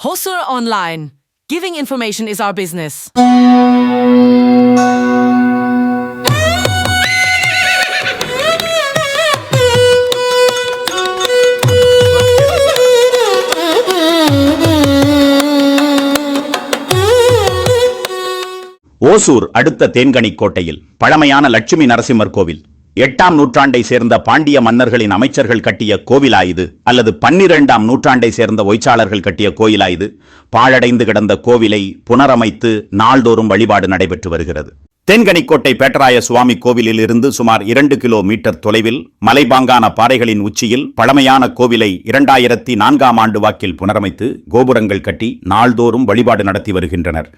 Hosur Online. Giving information is our business. Hosur அடுத்த தேன்கனிக்கோட்டையில் பழமையான லட்சுமி நரசிம்மர் கோவில். 8ஆம் நூற்றாண்டை சேர்ந்த பாண்டிய மன்னர்களின் அமைச்சர்கள் கட்டிய கோவிலா இது, அல்லது 12ஆம் நூற்றாண்டை சேர்ந்த ஒய்ச்சாளர்கள் கட்டிய கோயிலா இது? பாழடைந்து கிடந்த கோவிலை புனரமைத்து நாள்தோறும் வழிபாடு நடைபெற்று வருகிறது. தேன்கனிக்கோட்டை பேட்டராய சுவாமி கோவிலில் இருந்து சுமார் 2 கிலோமீட்டர் தொலைவில் மலைபாங்கான பாறைகளின் உச்சியில் பழமையான கோவிலை 2004ஆம் ஆண்டு வாக்கில் புனரமைத்து கோபுரங்கள் கட்டி நாள்தோறும் வழிபாடு நடத்தி வருகின்றனர்.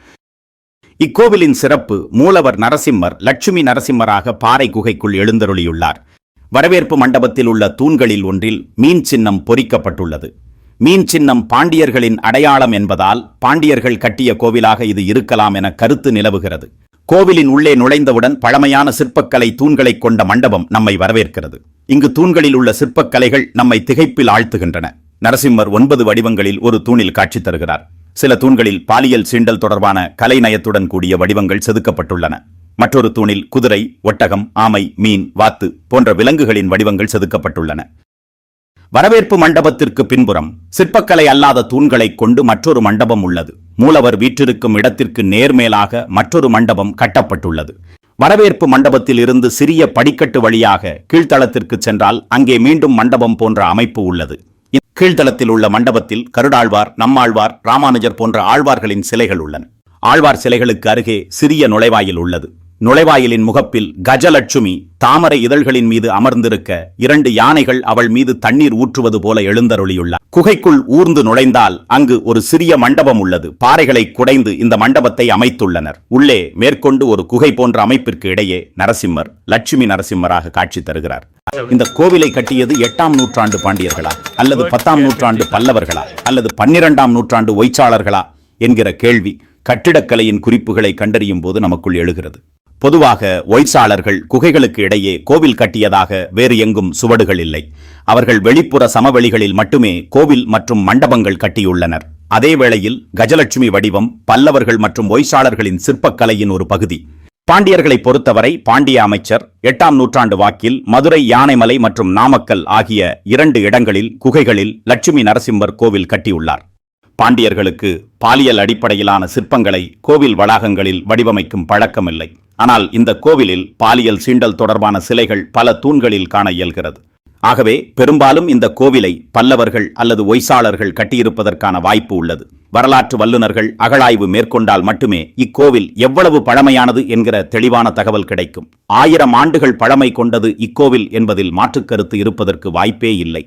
இக்கோவிலின் சிறப்பு, மூலவர் நரசிம்மர் லட்சுமி நரசிம்மராக பாறை குகைக்குள் எழுந்தருளியுள்ளார். வரவேற்பு மண்டபத்தில் உள்ள தூண்களில் ஒன்றில் மீன் சின்னம் பொறிக்கப்பட்டுள்ளது. மீன் சின்னம் பாண்டியர்களின் அடையாளம் என்பதால் பாண்டியர்கள் கட்டிய கோவிலாக இது இருக்கலாம் என கருத்து நிலவுகிறது. கோவிலின் உள்ளே நுழைந்தவுடன் பழமையான சிற்பக்கலை தூண்களை கொண்ட மண்டபம் நம்மை வரவேற்கிறது. இங்கு தூண்களில் உள்ள சிற்பக்கலைகள் நம்மை திகைப்பில் ஆழ்த்துகின்றன. நரசிம்மர் 9 வடிவங்களில் ஒரு தூணில் காட்சி தருகிறார். சில தூண்களில் பாலியல் சீண்டல் தொடர்பான கலைநயத்துடன் கூடிய வடிவங்கள் செதுக்கப்பட்டுள்ளன. மற்றொரு தூணில் குதிரை, ஒட்டகம், ஆமை, மீன், வாத்து போன்ற விலங்குகளின் வடிவங்கள் செதுக்கப்பட்டுள்ளன. வரவேற்பு மண்டபத்திற்கு பின்புறம் சிற்பக்கலை அல்லாத தூண்களை கொண்டு மற்றொரு மண்டபம் உள்ளது. மூலவர் வீற்றிருக்கும் இடத்திற்கு நேர்மேலாக மற்றொரு மண்டபம் கட்டப்பட்டுள்ளது. வரவேற்பு மண்டபத்தில் இருந்து சிறிய படிக்கட்டு வழியாக கீழ்த்தளத்திற்கு சென்றால் அங்கே மீண்டும் மண்டபம் போன்ற அமைப்பு உள்ளது. கீழ்த்தளத்தில் உள்ள மண்டபத்தில் கருடாழ்வார், நம்மாழ்வார், ராமானுஜர் போன்ற ஆழ்வார்களின் சிலைகள் உள்ளன. ஆழ்வார் சிலைகளுக்கு அருகே சிறிய நுழைவாயில் உள்ளது. நுழைவாயிலின் முகப்பில் கஜலட்சுமி தாமரை இதழ்களின் மீது அமர்ந்திருக்க 2 யானைகள் அவள் மீது தண்ணீர் ஊற்றுவது போல எழுந்தருளியுள்ளார். குகைக்குள் ஊர்ந்து நுழைந்தால் அங்கு ஒரு சிறிய மண்டபம் உள்ளது. பாறைகளை குடைந்து இந்த மண்டபத்தை அமைத்துள்ளனர். உள்ளே மேற்கொண்டு ஒரு குகை போன்ற அமைப்பிற்கு இடையே நரசிம்மர் லட்சுமி நரசிம்மராக காட்சி தருகிறார். இந்த கோவிலை கட்டியது 8ஆம் நூற்றாண்டு பாண்டியர்களா, அல்லது 10ஆம் நூற்றாண்டு பல்லவர்களா, அல்லது 12ஆம் நூற்றாண்டு ஒய்ச்சாளர்களா என்கிற கேள்வி கட்டிடக்கலையின் குறிப்புகளை கண்டறியும் போது நமக்குள் எழுகிறது. பொதுவாக ஒய்ச்சாளர்கள் குகைகளுக்கு இடையே கோவில் கட்டியதாக வேறு எங்கும் சுவடுகள் இல்லை. அவர்கள் வெளிப்புற சமவெளிகளில் மட்டுமே கோவில் மற்றும் மண்டபங்கள் கட்டியுள்ளனர். அதே வேளையில் கஜலட்சுமி வடிவம் பல்லவர்கள் மற்றும் ஒய்ச்சாளர்களின் சிற்பக்கலையின் ஒரு பகுதி. பாண்டியர்களை பொறுத்தவரை பாண்டிய அமைச்சர் 8ஆம் நூற்றாண்டு வாக்கில் மதுரை, யானைமலை மற்றும் நாமக்கல் ஆகிய 2 இடங்களில் குகைகளில் லட்சுமி நரசிம்மர் கோவில் கட்டியுள்ளார். பாண்டியர்களுக்கு பாலியல் அடிப்படையிலான சிற்பங்களை கோவில் வளாகங்களில் வடிவமைக்கும் பழக்கமில்லை. ஆனால் இந்த கோவிலில் பாலியல் சீண்டல் தொடர்பான சிலைகள் பல தூண்களில் காண இயல்கிறது. ஆகவே பெரும்பாலும் இந்த கோவிலை பல்லவர்கள் அல்லது ஒய்சாளர்கள் கட்டியிருப்பதற்கான வாய்ப்பு உள்ளது. வரலாற்று வல்லுநர்கள் அகழாய்வு மேற்கொண்டால் மட்டுமே இக்கோவில் எவ்வளவு பழமையானது என்கிற தெளிவான தகவல் கிடைக்கும். 1000 ஆண்டுகள் பழமை கொண்டது இக்கோவில் என்பதில் மாற்றுக்கருத்து இருப்பதற்கு வாய்ப்பே இல்லை.